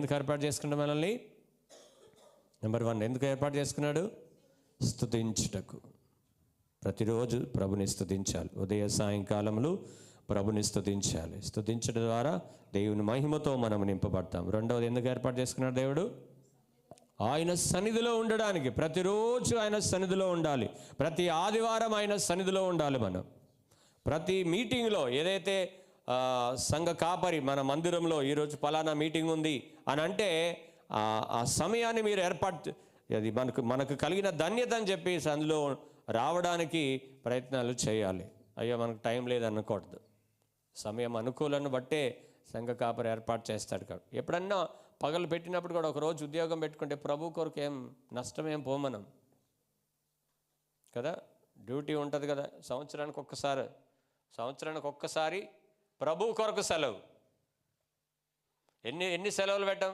ఎందుకు ఏర్పాటు చేసుకున్నాడు మనల్ని? నెంబర్ 1 ఎందుకు ఏర్పాటు చేసుకున్నాడు? స్తుతించుటకు. ప్రతిరోజు ప్రభుని స్తుతించాలి. ఉదయ సాయంకాలములు ప్రభుని స్తుతించాలి. స్తుతించడం ద్వారా దేవుని మహిమతో మనం నింపబడతాం. రెండవది ఎందుకు ఏర్పాటు చేసుకున్నాడు దేవుడు? ఆయన సన్నిధిలో ఉండడానికి. ప్రతిరోజు ఆయన సన్నిధిలో ఉండాలి. ప్రతి ఆదివారం ఆయన సన్నిధిలో ఉండాలి. మనం ప్రతి మీటింగ్లో ఏదైతే సంఘ కాపరి మన మందిరంలో ఈరోజు పలానా మీటింగ్ ఉంది అని అంటే ఆ సమయాన్ని మీరు అది మనకు కలిగిన ధన్యత అని చెప్పి అందులో రావడానికి ప్రయత్నాలు చేయాలి. అయ్యో మనకు టైం లేదనకూడదు. సమయం అనుకూలను బట్టే సంఘ కాపరి ఏర్పాటు చేస్తాడు. కాబట్టి ఎప్పుడన్నా పగలు పెట్టినప్పుడు కూడా ఒకరోజు ఉద్యోగం పెట్టుకుంటే ప్రభు కొరకు ఏం నష్టమేం పోమనం కదా. డ్యూటీ ఉంటుంది కదా. సంవత్సరానికి ఒక్కసారి ప్రభు కొరకు సెలవు. ఎన్ని సెలవులు పెట్టాం?